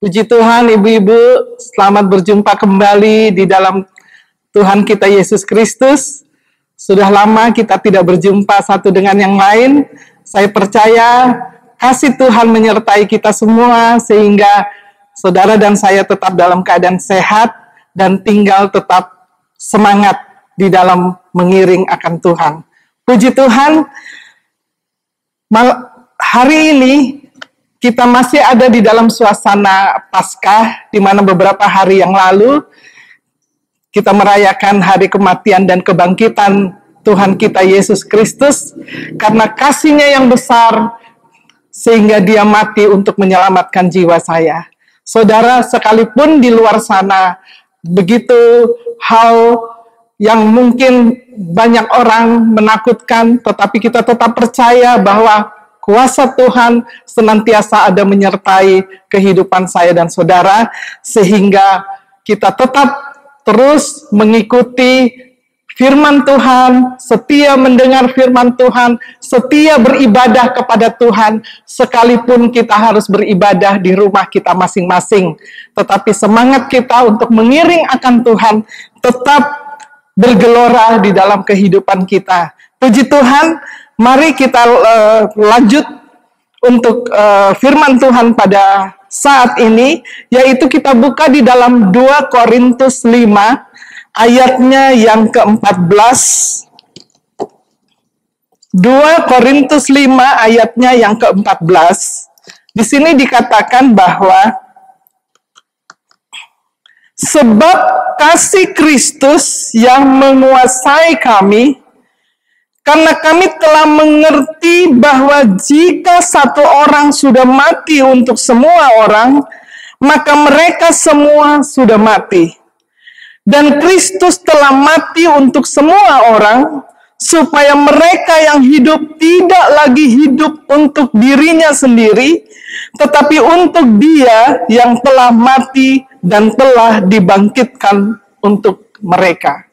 Puji Tuhan, ibu-ibu, selamat berjumpa kembali di dalam Tuhan kita Yesus Kristus. Sudah lama kita tidak berjumpa satu dengan yang lain. Saya percaya kasih Tuhan menyertai kita semua sehingga saudara dan saya tetap dalam keadaan sehat dan tinggal tetap semangat di dalam mengiring akan Tuhan. Puji Tuhan, hari ini kita masih ada di dalam suasana Paskah, di mana beberapa hari yang lalu kita merayakan hari kematian dan kebangkitan Tuhan kita Yesus Kristus, karena kasih-Nya yang besar sehingga Dia mati untuk menyelamatkan jiwa saya. Saudara, sekalipun di luar sana begitu hal yang mungkin banyak orang menakutkan, tetapi kita tetap percaya bahwa kuasa Tuhan senantiasa ada menyertai kehidupan saya dan saudara, sehingga kita tetap terus mengikuti firman Tuhan, setia mendengar firman Tuhan, setia beribadah kepada Tuhan, sekalipun kita harus beribadah di rumah kita masing-masing. Tetapi semangat kita untuk mengiring akan Tuhan tetap bergelora di dalam kehidupan kita. Puji Tuhan. Mari kita lanjut untuk firman Tuhan pada saat ini, yaitu kita buka di dalam 2 Korintus 5, ayatnya yang ke-14. 2 Korintus 5, ayatnya yang ke-14. Di sini dikatakan bahwa sebab kasih Kristus yang menguasai kami, karena kami telah mengerti bahwa jika satu orang sudah mati untuk semua orang, maka mereka semua sudah mati. Dan Kristus telah mati untuk semua orang, supaya mereka yang hidup tidak lagi hidup untuk dirinya sendiri, tetapi untuk Dia yang telah mati dan telah dibangkitkan untuk mereka.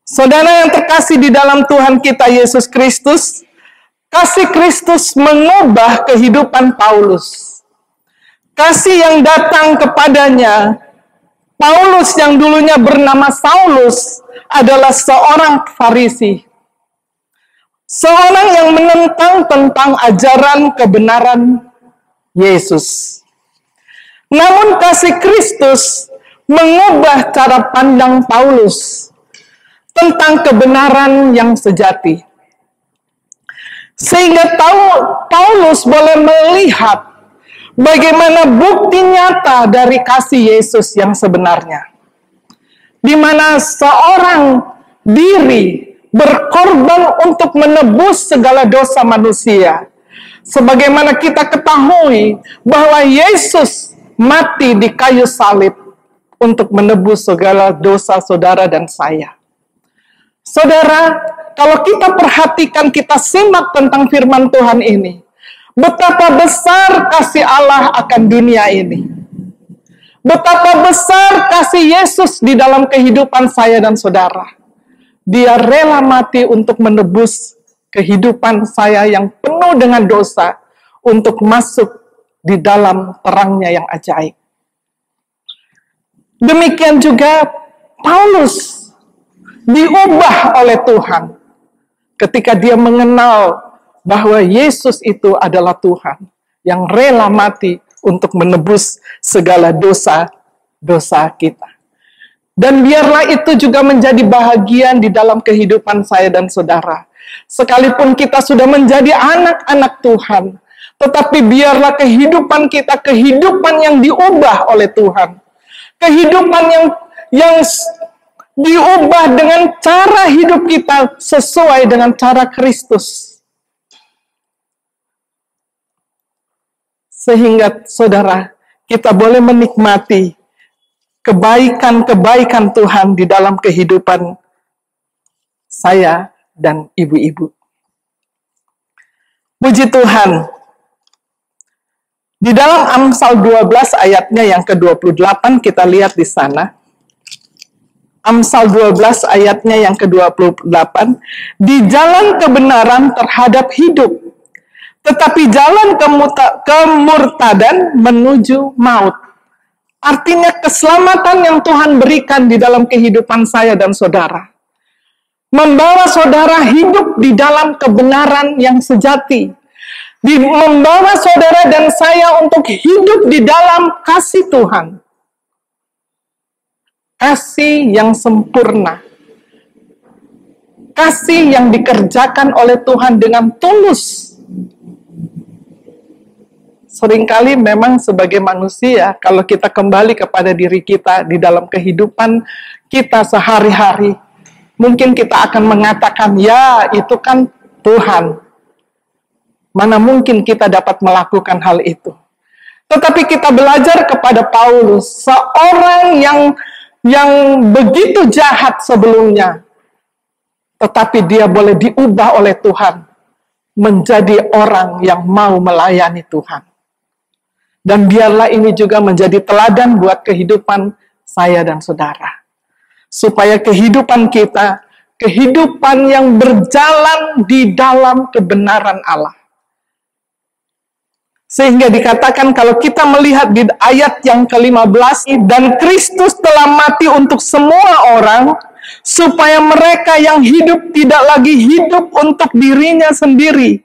Saudara yang terkasih di dalam Tuhan kita Yesus Kristus, kasih Kristus mengubah kehidupan Paulus. Kasih yang datang kepadanya, Paulus yang dulunya bernama Saulus adalah seorang Farisi. Seorang yang menentang tentang ajaran kebenaran Yesus. Namun kasih Kristus mengubah cara pandang Paulus tentang kebenaran yang sejati. Sehingga Paulus boleh melihat bagaimana bukti nyata dari kasih Yesus yang sebenarnya. Di mana seorang diri berkorban untuk menebus segala dosa manusia. Sebagaimana kita ketahui bahwa Yesus mati di kayu salib untuk menebus segala dosa saudara dan saya. Saudara, kalau kita perhatikan, kita simak tentang firman Tuhan ini, betapa besar kasih Allah akan dunia ini. Betapa besar kasih Yesus di dalam kehidupan saya dan saudara. Dia rela mati untuk menebus kehidupan saya yang penuh dengan dosa, untuk masuk di dalam terangnya yang ajaib. Demikian juga Paulus diubah oleh Tuhan ketika dia mengenal bahwa Yesus itu adalah Tuhan yang rela mati untuk menebus segala dosa-dosa kita. Dan biarlah itu juga menjadi bahagian di dalam kehidupan saya dan saudara. Sekalipun kita sudah menjadi anak-anak Tuhan, tetapi biarlah kehidupan kita kehidupan yang diubah oleh Tuhan. Kehidupan yang diubah dengan cara hidup kita sesuai dengan cara Kristus. Sehingga saudara, kita boleh menikmati kebaikan-kebaikan Tuhan di dalam kehidupan saya dan ibu-ibu. Puji Tuhan. Di dalam Amsal 12 ayatnya yang ke-28 kita lihat di sana. Amsal 12 ayatnya yang ke-28, di jalan kebenaran terhadap hidup, tetapi jalan kemurtadan menuju maut. Artinya keselamatan yang Tuhan berikan di dalam kehidupan saya dan saudara. Membawa saudara hidup di dalam kebenaran yang sejati. Membawa saudara dan saya untuk hidup di dalam kasih Tuhan. Kasih yang sempurna. Kasih yang dikerjakan oleh Tuhan dengan tulus. Seringkali memang sebagai manusia, kalau kita kembali kepada diri kita di dalam kehidupan kita sehari-hari, mungkin kita akan mengatakan, ya itu kan Tuhan. Mana mungkin kita dapat melakukan hal itu. Tetapi kita belajar kepada Paulus, seorang yang begitu jahat sebelumnya, tetapi dia boleh diubah oleh Tuhan menjadi orang yang mau melayani Tuhan. Dan biarlah ini juga menjadi teladan buat kehidupan saya dan saudara. Supaya kehidupan kita, kehidupan yang berjalan di dalam kebenaran Allah. Sehingga dikatakan kalau kita melihat di ayat yang ke-15, dan Kristus telah mati untuk semua orang, supaya mereka yang hidup tidak lagi hidup untuk dirinya sendiri,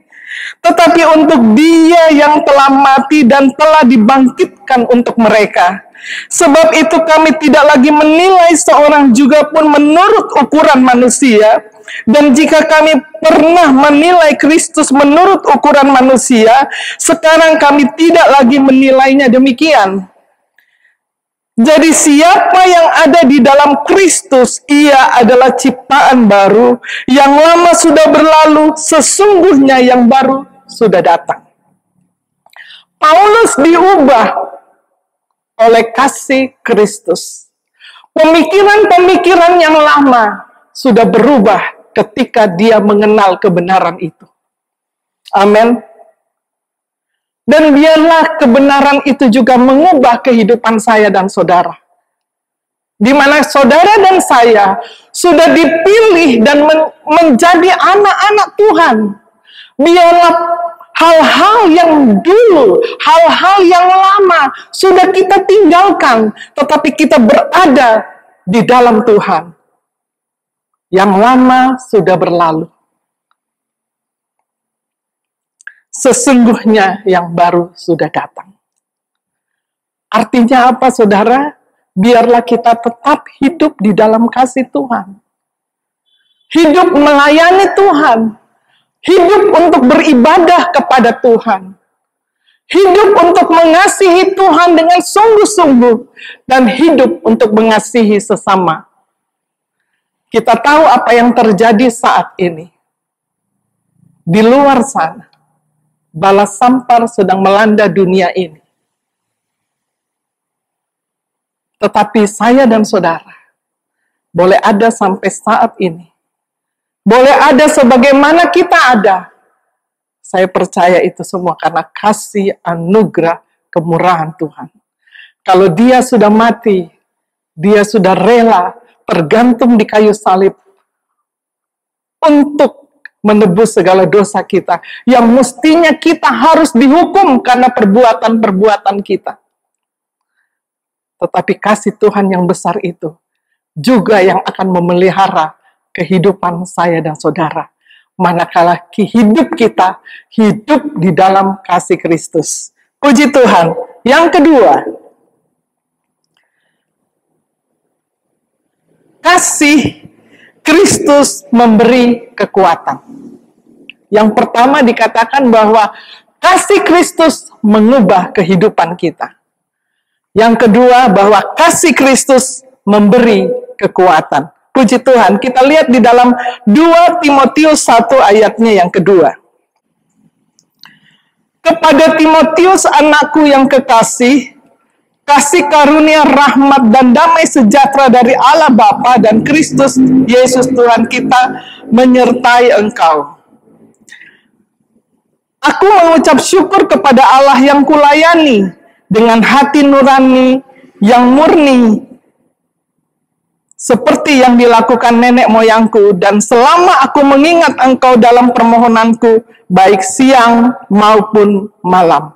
tetapi untuk Dia yang telah mati dan telah dibangkitkan untuk mereka. Sebab itu kami tidak lagi menilai seorang juga pun menurut ukuran manusia. Dan jika kami pernah menilai Kristus menurut ukuran manusia, sekarang kami tidak lagi menilainya demikian. Jadi siapa yang ada di dalam Kristus, ia adalah ciptaan baru. Yang lama sudah berlalu, sesungguhnya yang baru sudah datang. Paulus diubah oleh kasih Kristus. Pemikiran-pemikiran yang lama sudah berubah ketika dia mengenal kebenaran itu. Amin. Dan biarlah kebenaran itu juga mengubah kehidupan saya dan saudara. Di mana saudara dan saya sudah dipilih dan menjadi anak-anak Tuhan. Biarlah hal-hal yang dulu, hal-hal yang lama sudah kita tinggalkan, tetapi kita berada di dalam Tuhan. Yang lama sudah berlalu. Sesungguhnya yang baru sudah datang. Artinya apa, saudara? Biarlah kita tetap hidup di dalam kasih Tuhan. Hidup melayani Tuhan. Hidup untuk beribadah kepada Tuhan. Hidup untuk mengasihi Tuhan dengan sungguh-sungguh. Dan hidup untuk mengasihi sesama. Kita tahu apa yang terjadi saat ini. Di luar sana, bala sampar sedang melanda dunia ini. Tetapi saya dan saudara, boleh ada sampai saat ini. Boleh ada sebagaimana kita ada. Saya percaya itu semua karena kasih, anugerah, kemurahan Tuhan. Kalau Dia sudah mati, Dia sudah rela tergantung di kayu salib untuk menebus segala dosa kita, yang mestinya kita harus dihukum karena perbuatan-perbuatan kita. Tetapi kasih Tuhan yang besar itu juga yang akan memelihara kehidupan saya dan saudara, manakala hidup kita hidup di dalam kasih Kristus. Puji Tuhan. Yang kedua, kasih Kristus memberi kekuatan. Yang pertama dikatakan bahwa kasih Kristus mengubah kehidupan kita. Yang kedua bahwa kasih Kristus memberi kekuatan. Puji Tuhan, kita lihat di dalam 2 Timotius 1 ayatnya yang kedua. Kepada Timotius anakku yang kekasih, kasih karunia, rahmat, dan damai sejahtera dari Allah Bapa dan Kristus Yesus Tuhan kita menyertai engkau. Aku mengucap syukur kepada Allah yang kulayani dengan hati nurani yang murni, seperti yang dilakukan nenek moyangku, dan selama aku mengingat engkau dalam permohonanku, baik siang maupun malam.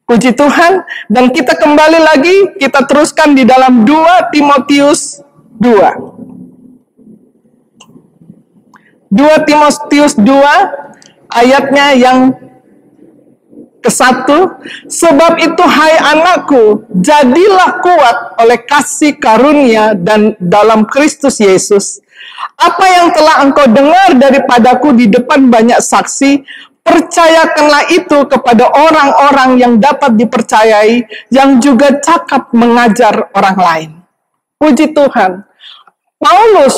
Puji Tuhan, dan kita kembali lagi, kita teruskan di dalam 2 Timotius 2. 2 Timotius 2, ayatnya yang ke-1, sebab itu hai anakku, jadilah kuat oleh kasih karunia dan dalam Kristus Yesus. Apa yang telah engkau dengar daripadaku di depan banyak saksi, percayakanlah itu kepada orang-orang yang dapat dipercayai, yang juga cakap mengajar orang lain. Puji Tuhan, Paulus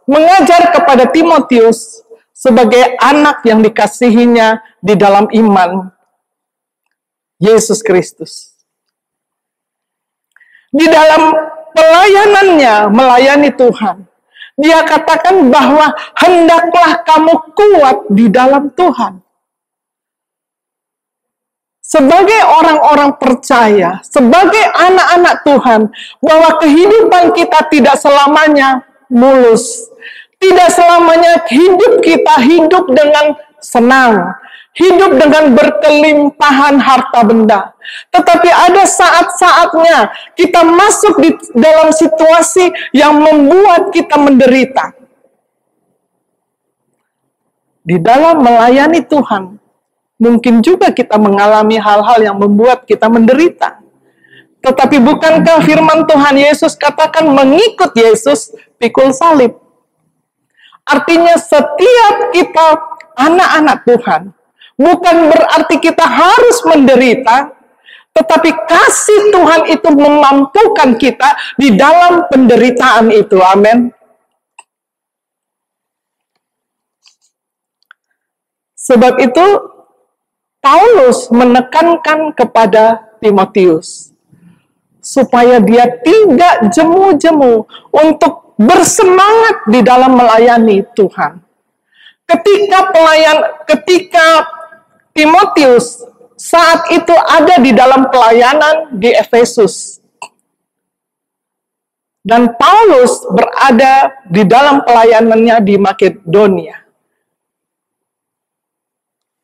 mengajar kepada Timotius sebagai anak yang dikasihinya di dalam iman Yesus Kristus. Di dalam pelayanannya melayani Tuhan, dia katakan bahwa hendaklah kamu kuat di dalam Tuhan. Sebagai orang-orang percaya, sebagai anak-anak Tuhan, bahwa kehidupan kita tidak selamanya mulus. Tidak selamanya hidup kita hidup dengan senang. Hidup dengan berkelimpahan harta benda. Tetapi ada saat-saatnya kita masuk di dalam situasi yang membuat kita menderita. Di dalam melayani Tuhan, mungkin juga kita mengalami hal-hal yang membuat kita menderita. Tetapi bukankah firman Tuhan Yesus katakan mengikut Yesus pikul salib? Artinya setiap kita anak-anak Tuhan, bukan berarti kita harus menderita, tetapi kasih Tuhan itu memampukan kita di dalam penderitaan itu. Amin. Sebab itu, Paulus menekankan kepada Timotius, supaya dia tidak jemu-jemu untuk bersemangat di dalam melayani Tuhan. Ketika Timotius saat itu ada di dalam pelayanan di Efesus. Dan Paulus berada di dalam pelayanannya di Makedonia.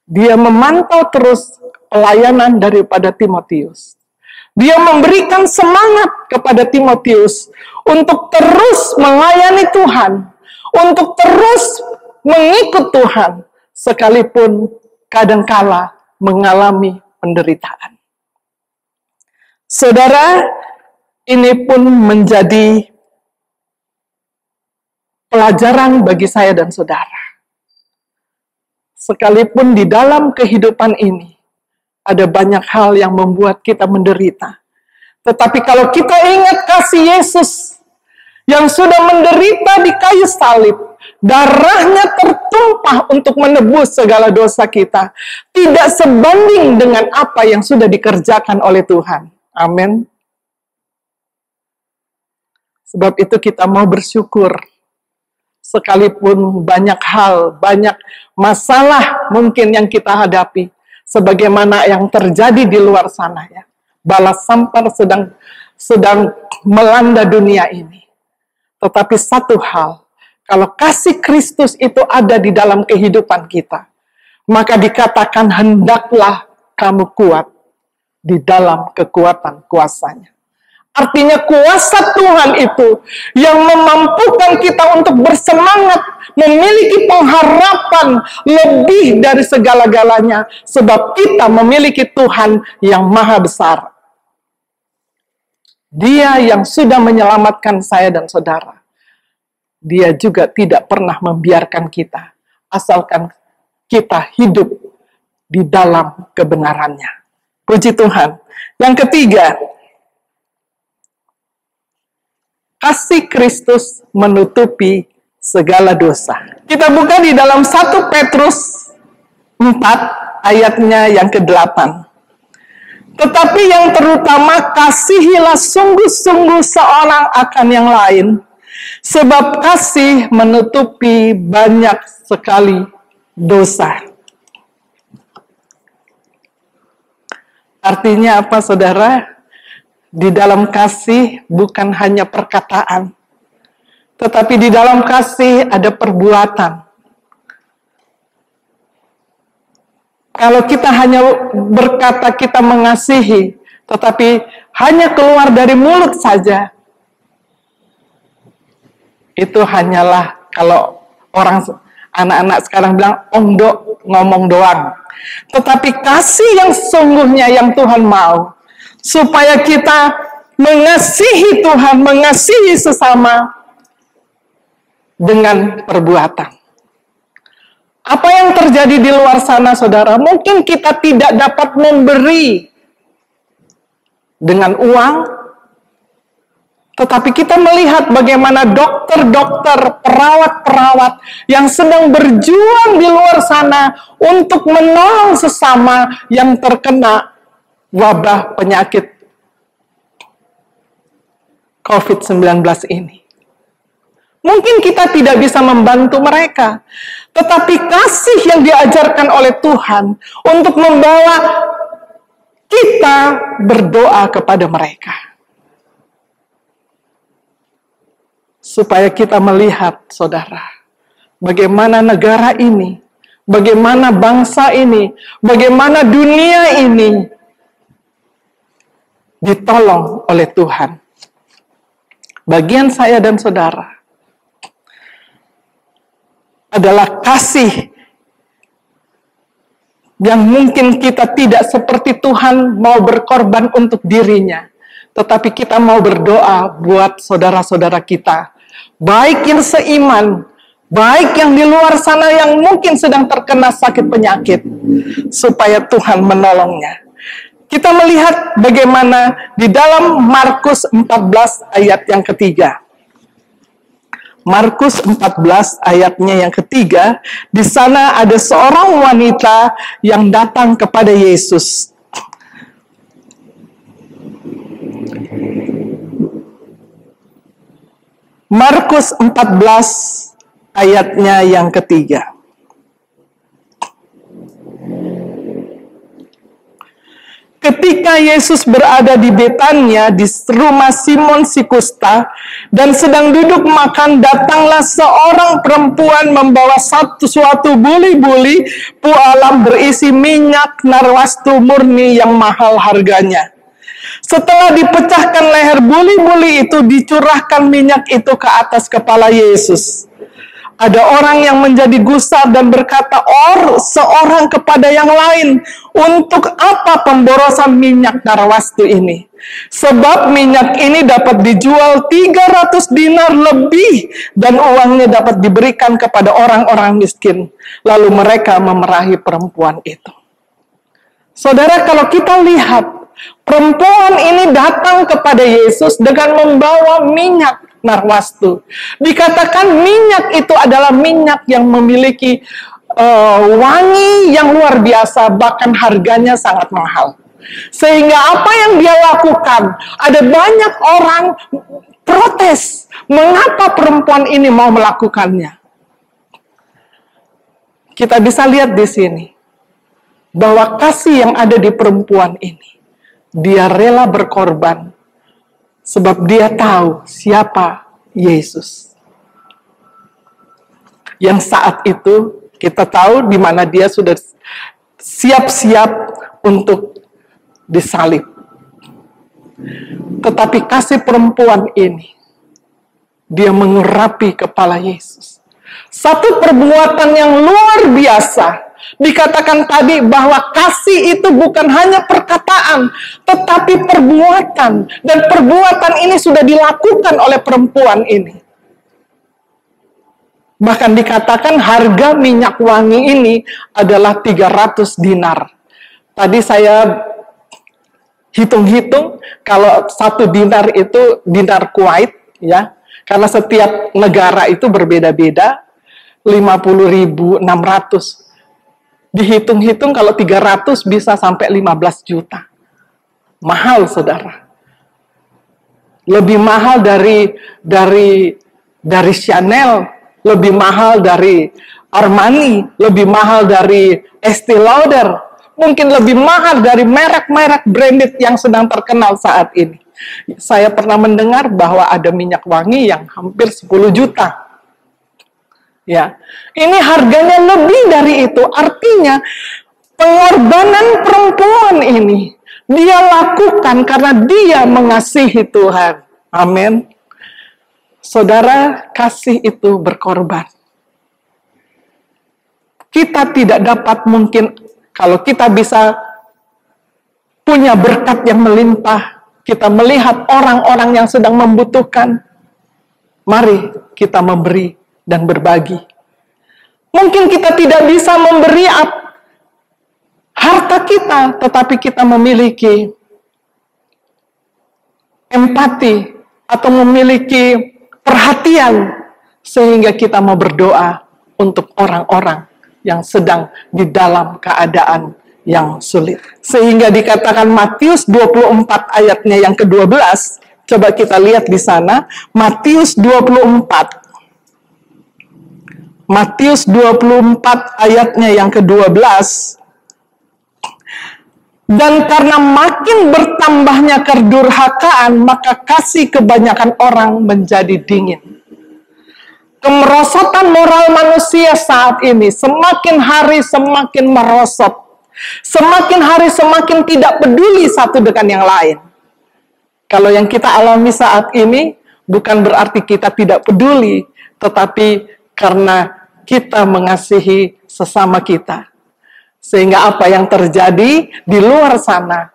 Dia memantau terus pelayanan daripada Timotius. Dia memberikan semangat kepada Timotius untuk terus melayani Tuhan, untuk terus mengikut Tuhan, sekalipun kadangkala mengalami penderitaan. Saudara, ini pun menjadi pelajaran bagi saya dan saudara. Sekalipun di dalam kehidupan ini ada banyak hal yang membuat kita menderita. Tetapi kalau kita ingat kasih Yesus yang sudah menderita di kayu salib, darahnya tertumpah untuk menebus segala dosa kita, tidak sebanding dengan apa yang sudah dikerjakan oleh Tuhan. Amin. Sebab itu kita mau bersyukur. Sekalipun banyak hal, banyak masalah mungkin yang kita hadapi, sebagaimana yang terjadi di luar sana ya. Balas sampar sedang melanda dunia ini. Tetapi satu hal, kalau kasih Kristus itu ada di dalam kehidupan kita, maka dikatakan hendaklah kamu kuat di dalam kekuatan kuasanya. Artinya kuasa Tuhan itu yang memampukan kita untuk bersemangat, memiliki pengharapan lebih dari segala-galanya, sebab kita memiliki Tuhan yang maha besar. Dia yang sudah menyelamatkan saya dan saudara. Dia juga tidak pernah membiarkan kita, asalkan kita hidup di dalam kebenarannya. Puji Tuhan. Yang ketiga, kasih Kristus menutupi segala dosa. Kita buka di dalam 1 Petrus 4 ayatnya yang ke-8. Tetapi yang terutama kasihilah sungguh-sungguh seorang akan yang lain, sebab kasih menutupi banyak sekali dosa. Artinya apa, saudara? Di dalam kasih bukan hanya perkataan, tetapi di dalam kasih ada perbuatan. Kalau kita hanya berkata kita mengasihi, tetapi hanya keluar dari mulut saja, itu hanyalah kalau anak-anak sekarang bilang ongdo, ngomong doang. Tetapi kasih yang sesungguhnya yang Tuhan mau, supaya kita mengasihi Tuhan, mengasihi sesama dengan perbuatan. Apa yang terjadi di luar sana, saudara? Mungkin kita tidak dapat memberi dengan uang, tetapi kita melihat bagaimana dokter-dokter, perawat-perawat yang sedang berjuang di luar sana untuk menolong sesama yang terkena wabah penyakit COVID-19 ini. Mungkin kita tidak bisa membantu mereka, tetapi kasih yang diajarkan oleh Tuhan untuk membawa kita berdoa kepada mereka. Supaya kita melihat, saudara, bagaimana negara ini, bagaimana bangsa ini, bagaimana dunia ini ditolong oleh Tuhan. Bagian saya dan saudara adalah kasih yang mungkin kita tidak seperti Tuhan mau berkorban untuk dirinya, tetapi kita mau berdoa buat saudara-saudara kita, baik yang seiman, baik yang di luar sana yang mungkin sedang terkena sakit penyakit, supaya Tuhan menolongnya. Kita melihat bagaimana di dalam Markus 14 ayat yang ketiga. Markus 14 ayatnya yang ketiga, di sana ada seorang wanita yang datang kepada Yesus. Markus 14 ayatnya yang ketiga. Ketika Yesus berada di Betania, di rumah Simon si kusta, dan sedang duduk makan, datanglah seorang perempuan membawa suatu buli-buli pualam berisi minyak narwastu murni yang mahal harganya. Setelah dipecahkan leher buli-buli itu, dicurahkan minyak itu ke atas kepala Yesus. Ada orang yang menjadi gusar dan berkata seorang kepada yang lain, untuk apa pemborosan minyak narwastu ini? Sebab minyak ini dapat dijual 300 dinar lebih dan uangnya dapat diberikan kepada orang-orang miskin. Lalu mereka memerahi perempuan itu. Saudara, kalau kita lihat, perempuan ini datang kepada Yesus dengan membawa minyak narwastu. Dikatakan minyak itu adalah minyak yang memiliki wangi yang luar biasa, bahkan harganya sangat mahal. Sehingga apa yang dia lakukan, ada banyak orang protes, mengapa perempuan ini mau melakukannya. Kita bisa lihat di sini, bahwa kasih yang ada di perempuan ini, dia rela berkorban, sebab dia tahu siapa Yesus. Yang saat itu kita tahu di mana dia sudah siap-siap untuk disalib. Tetapi kasih perempuan ini, dia mengurapi kepala Yesus. Satu perbuatan yang luar biasa. Dikatakan tadi bahwa kasih itu bukan hanya perkataan, tetapi perbuatan. Dan perbuatan ini sudah dilakukan oleh perempuan ini. Bahkan dikatakan harga minyak wangi ini adalah 300 dinar. Tadi saya hitung-hitung, kalau 1 dinar itu dinar Kuwait, ya, karena setiap negara itu berbeda-beda, 50.600. Dihitung-hitung kalau 300 bisa sampai 15 juta. Mahal, saudara. Lebih mahal dari Chanel, lebih mahal dari Armani, lebih mahal dari Estée Lauder, mungkin lebih mahal dari merek-merek branded yang sedang terkenal saat ini. Saya pernah mendengar bahwa ada minyak wangi yang hampir 10 juta. Ya, ini harganya lebih dari itu. Artinya Pengorbanan perempuan ini dia lakukan karena dia mengasihi Tuhan. Amin. Saudara, kasih itu berkorban. Kita tidak dapat mungkin, kalau kita bisa punya berkat yang melimpah, kita melihat orang-orang yang sedang membutuhkan, mari kita memberi dan berbagi. Mungkin kita tidak bisa memberi harta kita, tetapi kita memiliki empati atau memiliki perhatian sehingga kita mau berdoa untuk orang-orang yang sedang di dalam keadaan yang sulit. Sehingga dikatakan Matius 24 ayatnya yang ke-12, coba kita lihat di sana, Matius 24. Matius 24 ayatnya yang ke-12. Dan karena makin bertambahnya kedurhakaan, maka kasih kebanyakan orang menjadi dingin. Kemerosotan moral manusia saat ini semakin hari semakin merosot. Semakin hari semakin tidak peduli satu dengan yang lain. Kalau yang kita alami saat ini bukan berarti kita tidak peduli, tetapi karena kita mengasihi sesama kita. Sehingga apa yang terjadi di luar sana,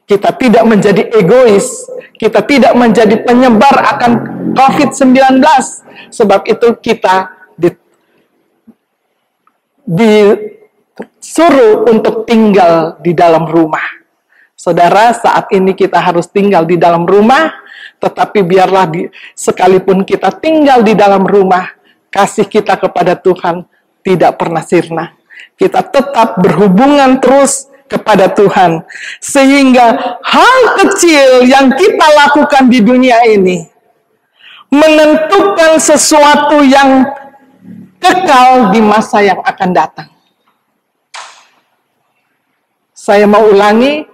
kita tidak menjadi egois, kita tidak menjadi penyebar akan COVID-19. Sebab itu kita disuruh untuk tinggal di dalam rumah. Saudara, saat ini kita harus tinggal di dalam rumah, tetapi biarlah sekalipun kita tinggal di dalam rumah, kasih kita kepada Tuhan tidak pernah sirna. Kita tetap berhubungan terus kepada Tuhan. Sehingga hal kecil yang kita lakukan di dunia ini menentukan sesuatu yang kekal di masa yang akan datang. Saya mau ulangi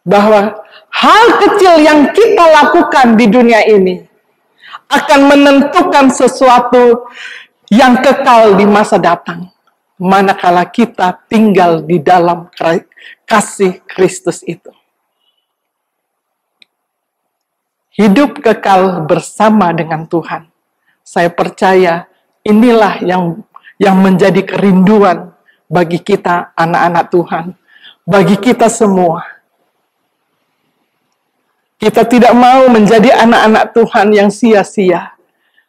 bahwa hal kecil yang kita lakukan di dunia ini akan menentukan sesuatu yang kekal di masa datang. Manakala kita tinggal di dalam kasih Kristus itu. Hidup kekal bersama dengan Tuhan. Saya percaya inilah yang menjadi kerinduan bagi kita anak-anak Tuhan. Bagi kita semua. Kita tidak mau menjadi anak-anak Tuhan yang sia-sia.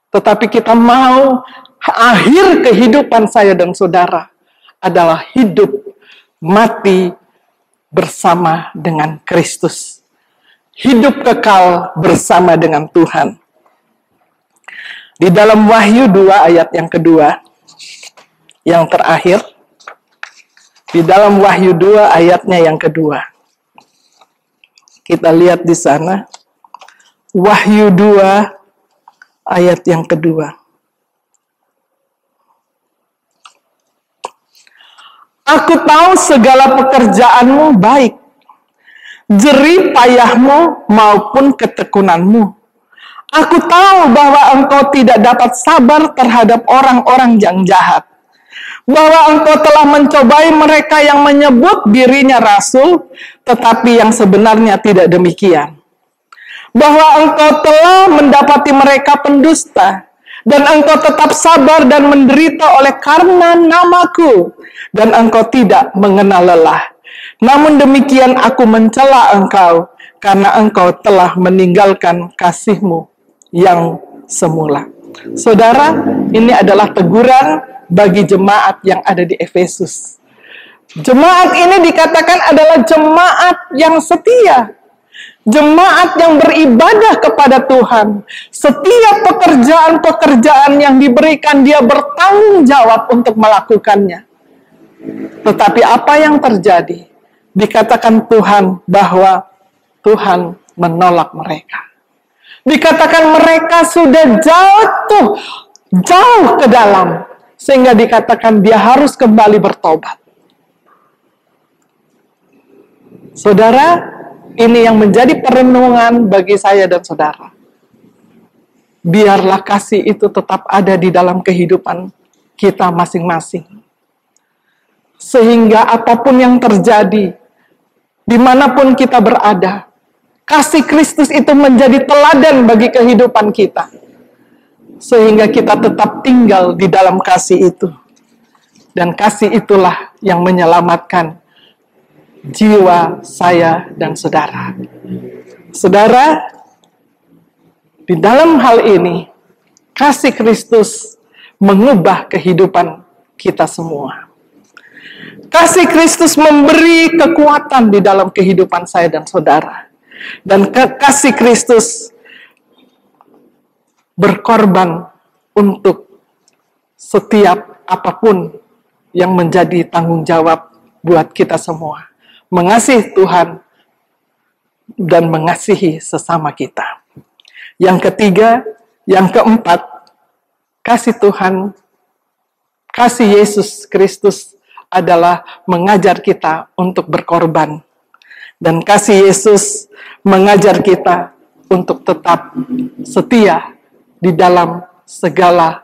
Tetapi kita mau akhir kehidupan saya dan saudara adalah hidup mati bersama dengan Kristus. Hidup kekal bersama dengan Tuhan. Di dalam Wahyu 2 ayat yang kedua, yang terakhir, di dalam Wahyu 2 ayatnya yang kedua. Kita lihat di sana, Wahyu 2 ayat yang kedua. Aku tahu segala pekerjaanmu baik, jerih payahmu maupun ketekunanmu. Aku tahu bahwa engkau tidak dapat sabar terhadap orang-orang yang jahat, bahwa engkau telah mencobai mereka yang menyebut dirinya rasul, tetapi yang sebenarnya tidak demikian. Bahwa engkau telah mendapati mereka pendusta, dan engkau tetap sabar dan menderita oleh karena namaku, dan engkau tidak mengenal lelah. Namun demikian aku mencela engkau, karena engkau telah meninggalkan kasihmu yang semula. Saudara, ini adalah teguran bagi jemaat yang ada di Efesus. Jemaat ini dikatakan adalah jemaat yang setia. Jemaat yang beribadah kepada Tuhan. Setiap pekerjaan-pekerjaan yang diberikan, dia bertanggung jawab untuk melakukannya. Tetapi apa yang terjadi? Dikatakan Tuhan bahwa Tuhan menolak mereka. Dikatakan mereka sudah jauh ke dalam. Sehingga dikatakan dia harus kembali bertobat. Saudara, ini yang menjadi perenungan bagi saya dan saudara. Biarlah kasih itu tetap ada di dalam kehidupan kita masing-masing. Sehingga apapun yang terjadi, dimanapun kita berada, kasih Kristus itu menjadi teladan bagi kehidupan kita. Sehingga kita tetap tinggal di dalam kasih itu. Dan kasih itulah yang menyelamatkan jiwa saya dan saudara. Saudara, di dalam hal ini, kasih Kristus mengubah kehidupan kita semua. Kasih Kristus memberi kekuatan di dalam kehidupan saya dan saudara. Dan kasih Kristus berkorban untuk setiap apapun yang menjadi tanggung jawab buat kita semua. Mengasihi Tuhan dan mengasihi sesama kita. Yang ketiga, yang keempat, kasih Tuhan, kasih Yesus Kristus adalah mengajar kita untuk berkorban. Dan kasih Yesus mengajar kita untuk tetap setia di dalam segala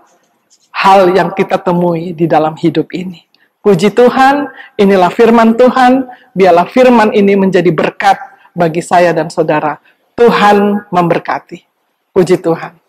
hal yang kita temui di dalam hidup ini. Puji Tuhan, inilah firman Tuhan, biarlah firman ini menjadi berkat bagi saya dan saudara. Tuhan memberkati. Puji Tuhan.